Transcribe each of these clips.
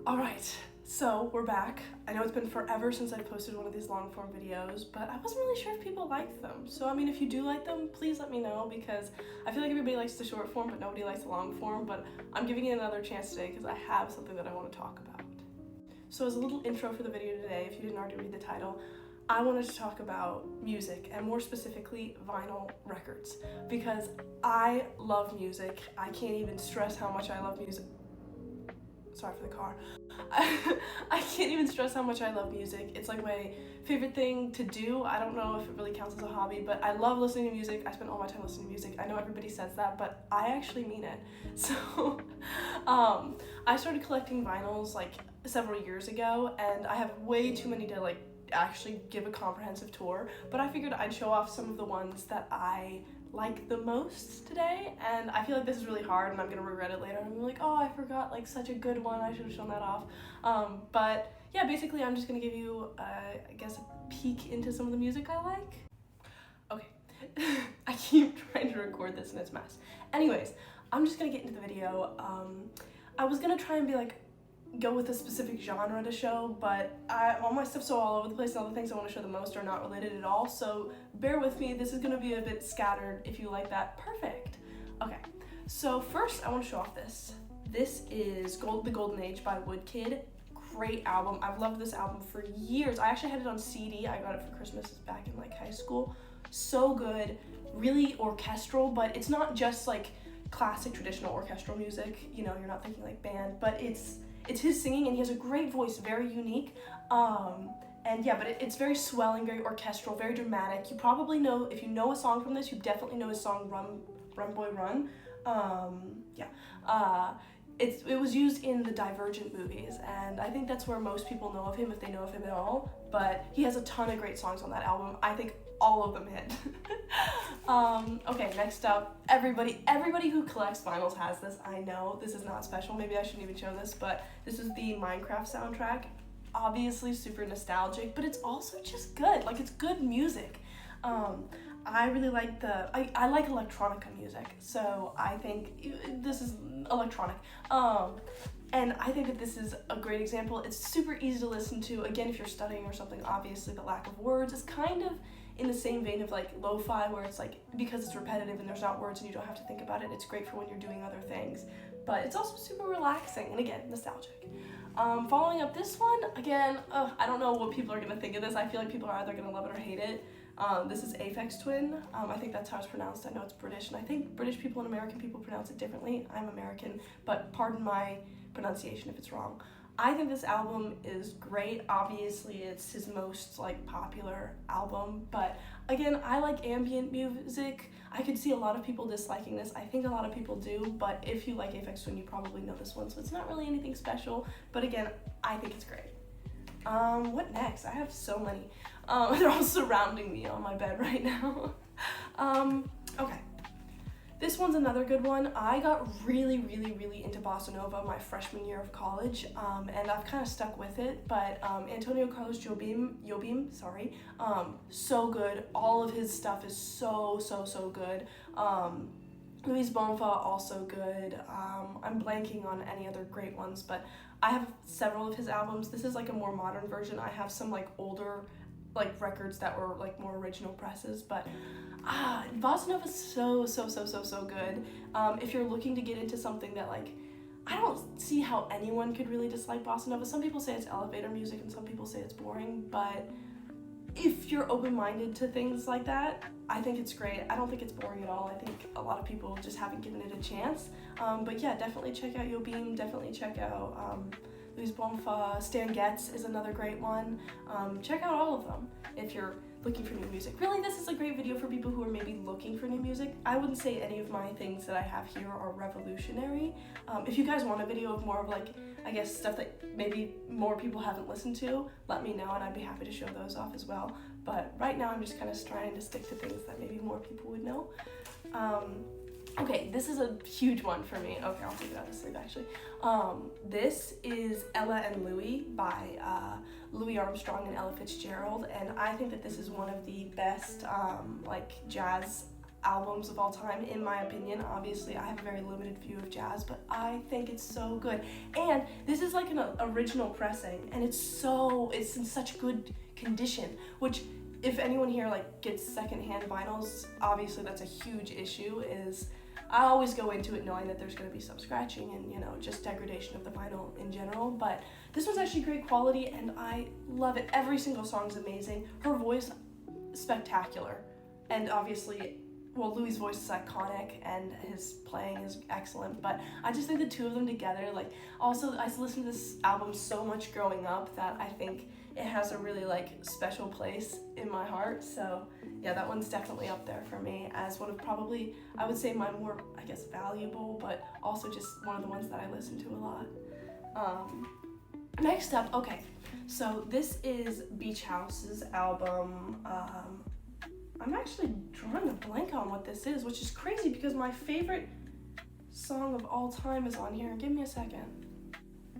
Alright, so we're back. I know it's been forever since I posted one of these long form videos, but I wasn't really sure if people liked them. So I mean, if you do like them, please let me know, because I feel like everybody likes the short form, but nobody likes the long form. But I'm giving it another chance today because I have something that I want to talk about. So as a little intro for the video today, if you didn't already read the title, I wanted to talk about music, and more specifically vinyl records, because I love music. I can't even stress how much I love music. Sorry for the car. I can't even stress how much I love music. It's like my favorite thing to do. I don't know if it really counts as a hobby, but I love listening to music. I spend all my time listening to music. I know everybody says that, but I actually mean it. So I started collecting vinyls like several years ago, and I have way too many to like actually give a comprehensive tour, but I figured I'd show off some of the ones that I like the most today. And I feel like this is really hard and I'm gonna regret it later. I'm like, oh, I forgot like such a good one, I should have shown that off. But yeah, basically I'm just gonna give you I guess a peek into some of the music I like. Okay. I keep trying to record this and it's a mess. Anyways, I'm just gonna get into the video. I was gonna try and be like go with a specific genre to show, but all my stuff's so all over the place, and all the things I want to show the most are not related at all, so bear with me. This is going to be a bit scattered. If you like that, perfect. Okay, so first I want to show off this. This is The Golden Age by Woodkid. Great album. I've loved this album for years. I actually had it on CD. I got it for Christmas back in like high school. So good, really orchestral, but it's not just like classic traditional orchestral music, you know, you're not thinking like band, but it's his singing, and he has a great voice, very unique. And yeah, but it's very swelling, very orchestral, very dramatic. You probably know, if you know a song from this, you definitely know his song Run Boy Run. It was used in the Divergent movies, and I think that's where most people know of him, if they know of him at all. But he has a ton of great songs on that album. I think all of them hit. Okay, next up, everybody who collects vinyls has this. I know this is not special, maybe I shouldn't even show this, but this is the Minecraft soundtrack. Obviously super nostalgic, but it's also just good. Like, it's good music. I really like I like electronica music, so I think this is electronic. And I think that this is a great example. It's super easy to listen to. Again, if you're studying or something, obviously the lack of words is kind of in the same vein of like lo-fi, where it's like, because it's repetitive and there's not words and you don't have to think about it, it's great for when you're doing other things. But it's also super relaxing, and again, nostalgic. Following up this one, again, I don't know what people are gonna think of this. I feel like people are either gonna love it or hate it. This is Aphex Twin. I think that's how it's pronounced. I know it's British, and I think British people and American people pronounce it differently. I'm American, but pardon my pronunciation if it's wrong. I think this album is great. Obviously, it's his most like popular album, but again, I like ambient music. I could see a lot of people disliking this. I think a lot of people do, but if you like Aphex Twin, you probably know this one, so it's not really anything special, but again, I think it's great. What next? I have so many. They're all surrounding me on my bed right now. Okay. This one's another good one. I got really into bossa nova my freshman year of college, and I've kind of stuck with it, but Antonio Carlos Jobim, so good. All of his stuff is so good. Luis Bonfa, also good. I'm blanking on any other great ones, but I have several of his albums. This is like a more modern version. I have some like older like records that were like more original presses, but bossa nova is so good. If you're looking to get into something that like, I don't see how anyone could really dislike bossa nova. Some people say it's elevator music and some people say it's boring, but if you're open-minded to things like that, I think it's great. I don't think it's boring at all. I think a lot of people just haven't given it a chance. But yeah, definitely check out Jobim, definitely check out Luis Bonfa. Stan Getz is another great one. Check out all of them if you're looking for new music. Really, this is a great video for people who are maybe looking for new music. I wouldn't say any of my things that I have here are revolutionary. If you guys want a video of more of like, I guess, stuff that maybe more people haven't listened to, let me know and I'd be happy to show those off as well. But right now I'm just kind of trying to stick to things that maybe more people would know. Okay, this is a huge one for me. Okay, I'll take it out of sleep actually. This is Ella and Louie by Louis Armstrong and Ella Fitzgerald, and I think that this is one of the best like jazz albums of all time, in my opinion. Obviously, I have a very limited view of jazz, but I think it's so good. And this is like an original pressing, and it's in such good condition, which if anyone here like gets secondhand vinyls, obviously that's a huge issue. Is I always go into it knowing that there's going to be some scratching and, you know, just degradation of the vinyl in general, but this one's actually great quality and I love it. Every single song's amazing. Her voice, spectacular. And obviously, well, Louis' voice is iconic and his playing is excellent, but I just think the two of them together, like, also I listened to this album so much growing up that I think it has a really like special place in my heart. So yeah, that one's definitely up there for me as one of probably, I would say, my more, I guess, valuable, but also just one of the ones that I listen to a lot. Next up, okay, so this is Beach House's album. I'm actually drawing a blank on what this is, which is crazy because my favorite song of all time is on here. Give me a second.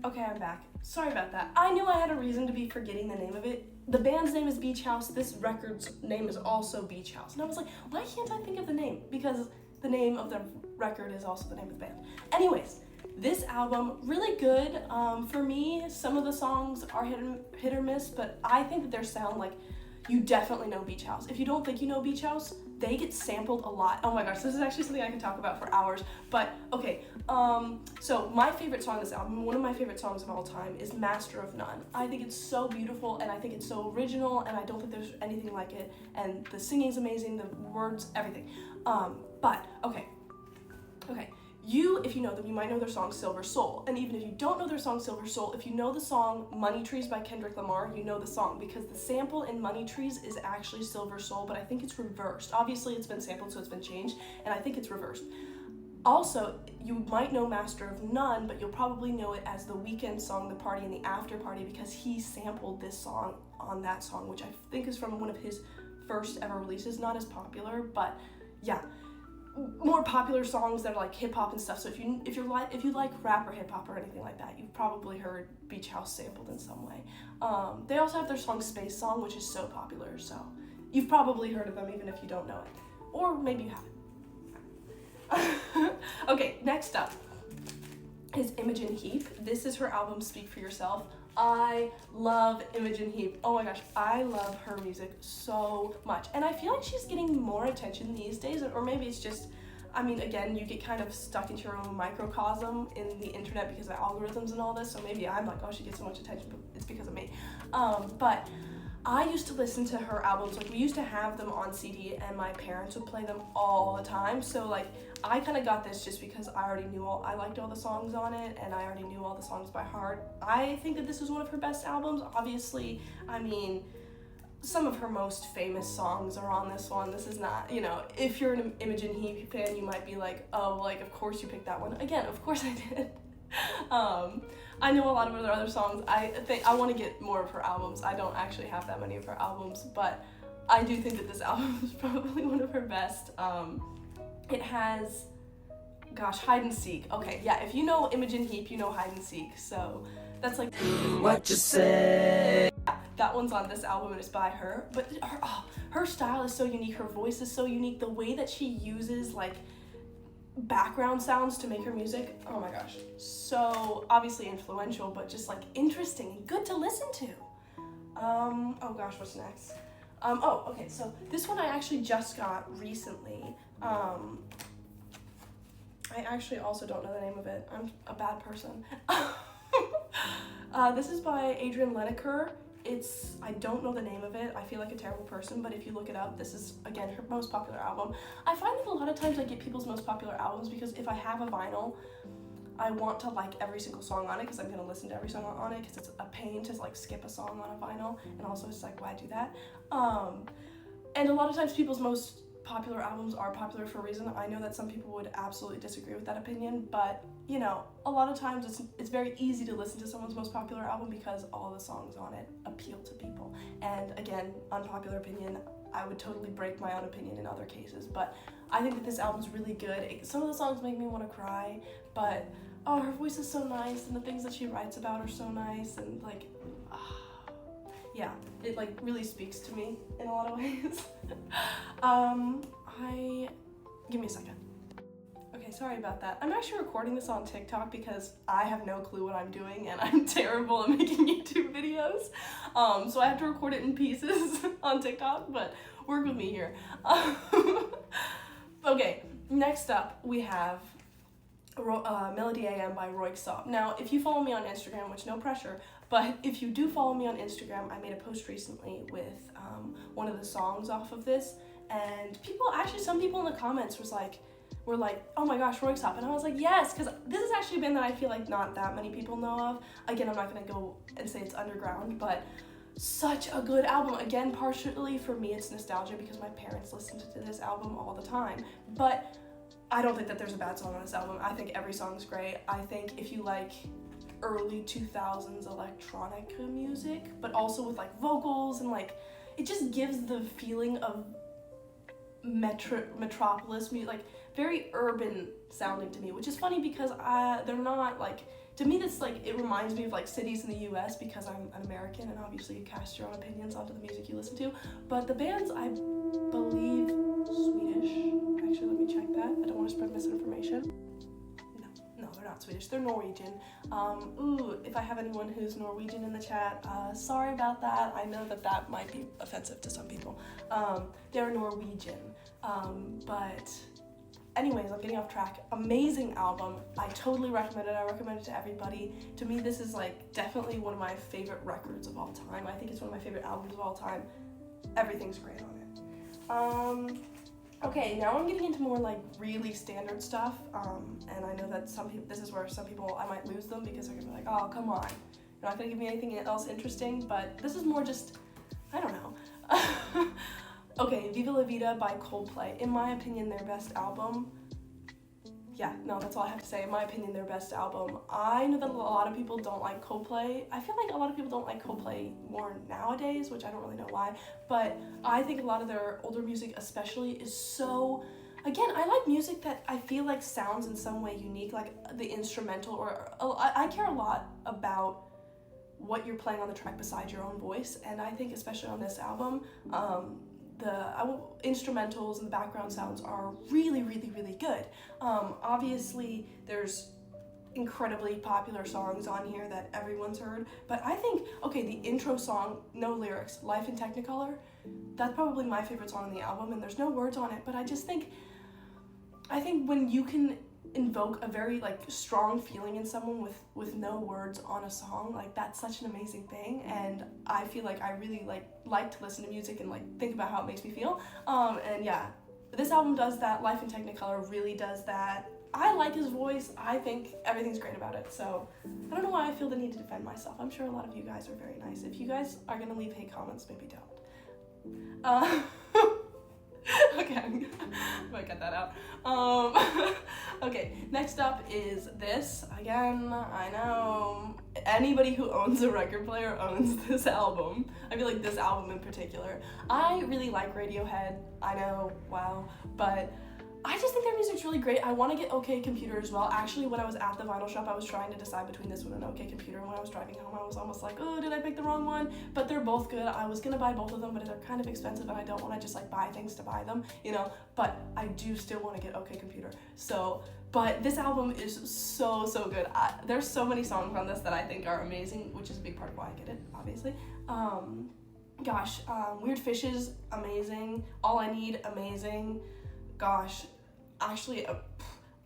Okay, I'm back. Sorry about that. I knew I had a reason to be forgetting the name of it. The band's name is Beach House. This record's name is also Beach House. And I was like, why can't I think of the name? Because the name of the record is also the name of the band. Anyways, this album, really good. For me, some of the songs are hit or miss, but I think that their sound, like, you definitely know Beach House. If you don't think you know Beach House, they get sampled a lot. Oh my gosh, this is actually something I can talk about for hours. But okay, so my favorite song on this album, one of my favorite songs of all time, is Master of None. I think it's so beautiful and I think it's so original and I don't think there's anything like it. And the singing's amazing, the words, everything. But okay. If you know them, you might know their song Silver Soul. And even if you don't know their song Silver Soul, if you know the song Money Trees by Kendrick Lamar, you know the song because the sample in Money Trees is actually Silver Soul, but I think it's reversed. Obviously it's been sampled, so it's been changed, and I think it's reversed. Also, you might know Master of None, but you'll probably know it as the Weeknd song, The Party and the After Party, because he sampled this song on that song, which I think is from one of his first ever releases. Not as popular, but yeah. More popular songs that are like hip hop and stuff. So if you like rap or hip hop or anything like that, you've probably heard Beach House sampled in some way. They also have their song Space Song, which is so popular. So you've probably heard of them even if you don't know it, or maybe you haven't. Okay, next up is Imogen Heap. This is her album Speak for Yourself. I love Imogen Heap. Oh my gosh, I love her music so much. And I feel like she's getting more attention these days, or maybe it's just, I mean, again, you get kind of stuck into your own microcosm in the internet because of algorithms and all this, so maybe I'm like, oh, she gets so much attention, but it's because of me. But I used to listen to her albums, like we used to have them on CD and my parents would play them all the time, so like I kind of got this just because I liked all the songs on it and I already knew all the songs by heart. I think that this is one of her best albums. Obviously, I mean, some of her most famous songs are on this one. This is not, you know, if you're an Imogen Heap fan, you might be like, oh, like of course you picked that one. Again, of course I did. I know a lot of her other songs. I think I want to get more of her albums. I don't actually have that many of her albums, but I do think that this album is probably one of her best. It has, gosh, Hide and Seek. Okay, yeah, if you know Imogen Heap, you know Hide and Seek, so that's like what you say. That one's on this album and it's by her, but her style is so unique, her voice is so unique, the way that she uses like background sounds to make her music, oh my gosh, so obviously influential, but just like interesting and good to listen to. Oh gosh, what's next? Okay, so this one I actually just got recently. I actually also don't know the name of it. I'm a bad person. This is by Adrian Lineker. I don't know the name of it. I feel like a terrible person, but if you look it up, this is, again, her most popular album. I find that a lot of times I get people's most popular albums because if I have a vinyl, I want to like every single song on it because I'm going to listen to every song on it because it's a pain to like skip a song on a vinyl, and also it's like, why do that? And a lot of times people's most popular albums are popular for a reason. I know that some people would absolutely disagree with that opinion, but you know, a lot of times it's very easy to listen to someone's most popular album because all the songs on it appeal to people. And again, unpopular opinion, I would totally break my own opinion in other cases, but I think that this album's really good. Some of the songs make me want to cry, but oh, her voice is so nice and the things that she writes about are so nice, and like yeah, it like really speaks to me in a lot of ways. Give me a second. Okay, sorry about that. I'm actually recording this on TikTok because I have no clue what I'm doing and I'm terrible at making YouTube videos. So I have to record it in pieces on TikTok, but work with me here. Okay, next up we have Melody AM by Röyksopp. Now, if you follow me on Instagram, which no pressure, but if you do follow me on Instagram, I made a post recently with one of the songs off of this, and some people in the comments were like, oh my gosh, Röyksopp, and I was like, yes, because this is actually a band that I feel like not that many people know of. Again, I'm not gonna go and say it's underground, but such a good album. Again, partially for me, it's nostalgia because my parents listened to this album all the time, but I don't think that there's a bad song on this album. I think every song's great. I think if you like early 2000s electronic music, but also with like vocals and like, it just gives the feeling of metropolis music, like very urban sounding to me, which is funny because they're not like, to me that's like, it reminds me of like cities in the US because I'm an American and obviously you cast your own opinions onto the music you listen to, but the band's, I believe, Swedish. Actually, let me check that. I don't want to spread misinformation. No, they're not Swedish, they're Norwegian. If I have anyone who's Norwegian in the chat, sorry about that. I know that that might be offensive to some people. They're Norwegian, but anyways, I'm getting off track. Amazing album. I totally recommend it. I recommend it to everybody. To me, this is like definitely one of my favorite records of all time. I think it's one of my favorite albums of all time. Everything's great on it. Okay, now I'm getting into more like really standard stuff, and I know that this is where some people, I might lose them because they're gonna be like, oh, come on, you're not gonna give me anything else interesting, but this is more just, I don't know. Okay, Viva La Vida by Coldplay. In my opinion, their best album. Yeah, no, that's all I have to say. In my opinion, their best album. I know that a lot of people don't like Coldplay. I feel like a lot of people don't like Coldplay more nowadays, which I don't really know why, but I think a lot of their older music especially is so, again, I like music that I feel like sounds in some way unique, like the instrumental, or I care a lot about what you're playing on the track besides your own voice, and I think especially on this album, the instrumentals and the background sounds are really, really, really good. Obviously, there's incredibly popular songs on here that everyone's heard, but I think, okay, the intro song, no lyrics, Life in Technicolor, that's probably my favorite song on the album, and there's no words on it, but I think when you can invoke a very like strong feeling in someone with no words on a song, like that's such an amazing thing, and I feel like I really like to listen to music and like think about how it makes me feel, and yeah, this album does that. Life in Technicolor really does that. I like his voice. I think everything's great about it, so I don't know why I feel the need to defend myself. I'm sure a lot of you guys are very nice. If you guys are gonna leave hate comments, maybe don't. Okay, I'm gonna cut that out. Okay, next up is this. Again, I know anybody who owns a record player owns this album. I feel like this album in particular. I really like Radiohead. I know, wow, but I just think their music's really great. I want to get OK Computer as well. Actually, when I was at the vinyl shop, I was trying to decide between this one and OK Computer. And when I was driving home, I was almost like, oh, did I pick the wrong one? But they're both good. I was gonna buy both of them, but they're kind of expensive, and I don't want to just like buy things to buy them, you know. But I do still want to get OK Computer. So, but this album is so good. There's so many songs on this that I think are amazing, which is a big part of why I get it, obviously. Weird Fishes, amazing. All I Need, amazing. Gosh, actually,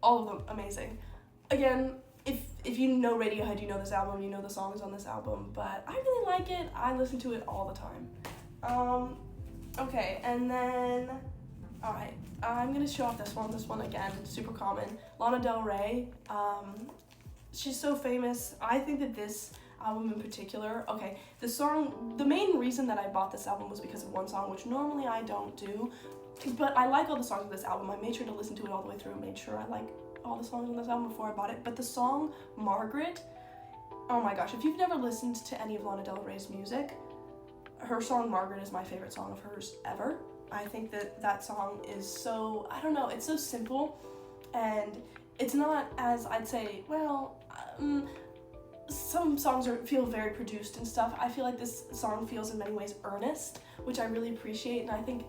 all of them amazing. Again, if you know Radiohead, you know this album, you know the songs on this album, but I really like it. I listen to it all the time. Okay, and then, alright, I'm gonna show off this one again, super common. Lana Del Rey, she's so famous. I think that this album in particular, okay, the main reason that I bought this album was because of one song, which normally I don't do, but I like all the songs of this album. I made sure to listen to it all the way through and made sure I like all the songs on this album before I bought it. But the song Margaret, oh my gosh, if you've never listened to any of Lana Del Rey's music, her song Margaret is my favorite song of hers ever. I think that song is so, I don't know, it's so simple, and it's not as, I'd say, well, some songs feel very produced and stuff. I feel like this song feels in many ways earnest, which I really appreciate, and I think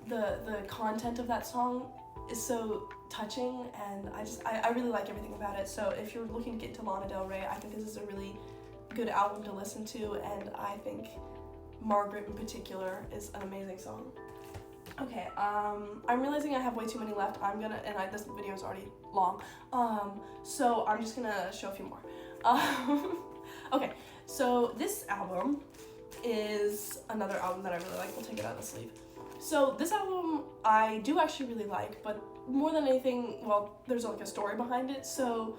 the content of that song is so touching, and I really like everything about it. So if you're looking to get into Lana Del Rey, I think this is a really good album to listen to, and I think Margaret in particular is an amazing song. Okay, I'm realizing I have way too many left. This video is already long, so I'm just gonna show a few more. Okay, so this album is another album that I really like. We'll take it out of the sleeve. So this album I do actually really like, but more than anything, well, there's like a story behind it. So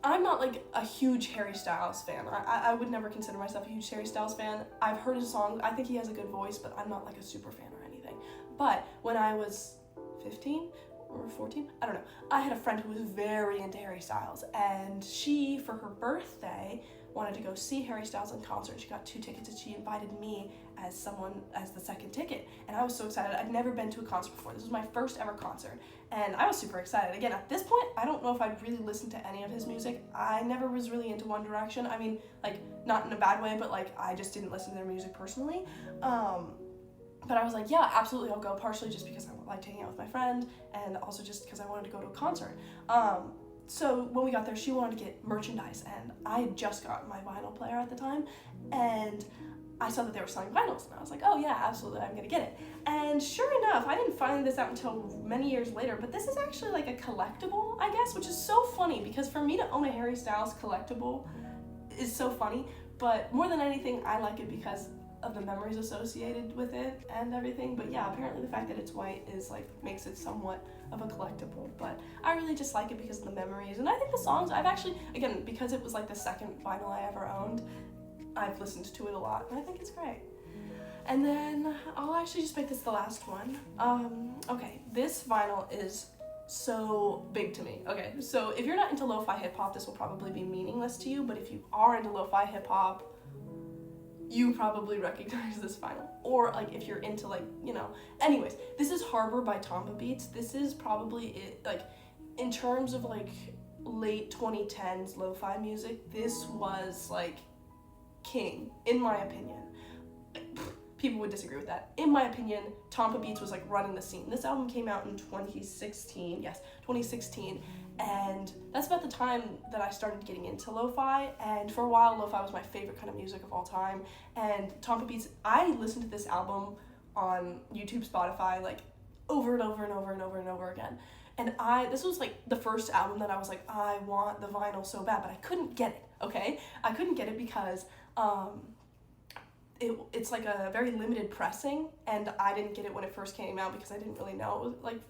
I'm not like a huge Harry Styles fan. I would never consider myself a huge Harry Styles fan. I've heard his songs. I think he has a good voice, but I'm not like a super fan or anything. But when I was 15 or 14, I don't know, I had a friend who was very into Harry Styles, and she, for her birthday, wanted to go see Harry Styles in concert. She got 2 tickets, and she invited me as the second ticket, and I was so excited. I'd never been to a concert before. This was my first ever concert, and I was super excited. Again, at this point, I don't know if I'd really listened to any of his music. I never was really into One Direction. I mean, like, not in a bad way, but like, I just didn't listen to their music personally. But I was like, yeah, absolutely, I'll go, partially just because I liked hanging out with my friend, and also just because I wanted to go to a concert. So when we got there, she wanted to get merchandise, and I had just gotten my vinyl player at the time, and I saw that they were selling vinyls, and I was like, oh yeah, absolutely, I'm gonna get it. And sure enough, I didn't find this out until many years later, but this is actually like a collectible, I guess, which is so funny, because for me to own a Harry Styles collectible is so funny, but more than anything, I like it because of the memories associated with it and everything. But yeah, apparently the fact that it's white is like makes it somewhat of a collectible, but I really just like it because of the memories. And I think the songs, I've actually, again, because it was like the second vinyl I ever owned, I've listened to it a lot, and I think it's great. And then I'll actually just make this the last one. Okay, this vinyl is so big to me. Okay, so if you're not into lo-fi hip-hop, this will probably be meaningless to you, but if you are into lo-fi hip-hop, you probably recognize this vinyl. Or like if you're into like, you know, anyways, this is Harbor by Tomba Beats. This is probably it, like, in terms of like late 2010s lo-fi music, this was like king, in my opinion. People would disagree with that. In my opinion, Tomba Beats was like running the scene. This album came out in 2016, yes, 2016, and that's about the time that I started getting into lo-fi, and for a while lo-fi was my favorite kind of music of all time. And Tomba Beats, I listened to this album on YouTube, Spotify, like over and over and over and over and over again. And this was like the first album that I was like, I want the vinyl so bad, but I couldn't get it, okay? I couldn't get it because it's like a very limited pressing, and I didn't get it when it first came out because I didn't really know. It was like,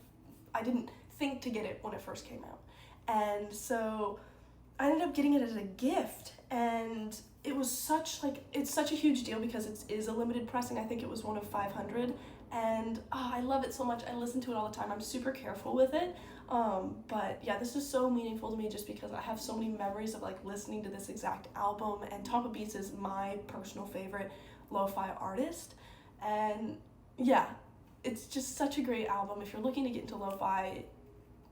I didn't think to get it when it first came out. And so I ended up getting it as a gift, and it was it's such a huge deal because it is a limited pressing. I think it was one of 500, and I love it so much. I listen to it all the time. I'm super careful with it. But yeah, this is so meaningful to me just because I have so many memories of like listening to this exact album, and Tomba Beats is my personal favorite lo-fi artist. And yeah, it's just such a great album. If you're looking to get into lo-fi,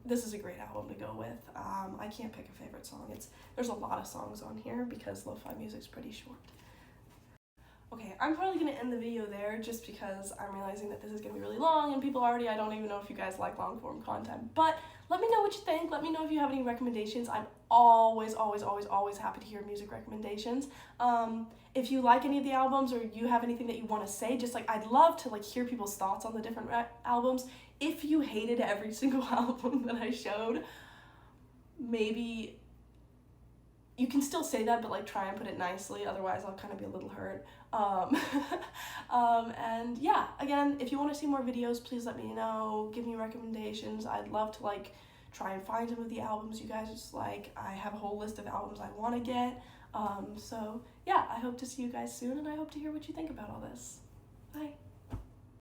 this is a great album to go with. I can't pick a favorite song. There's a lot of songs on here because lo-fi music's pretty short. Okay, I'm probably going to end the video there just because I'm realizing that this is going to be really long, and I don't even know if you guys like long form content, but let me know what you think. Let me know if you have any recommendations. I'm always happy to hear music recommendations. If you like any of the albums or you have anything that you want to say, just like, I'd love to like hear people's thoughts on the different albums. If you hated every single album that I showed, maybe you can still say that, but like try and put it nicely, otherwise I'll kind of be a little hurt. And yeah, again, if you want to see more videos, please let me know, give me recommendations. I'd love to like try and find some of the albums you guys just like. I have a whole list of albums I want to get. So yeah, I hope to see you guys soon, and I hope to hear what you think about all this. Bye.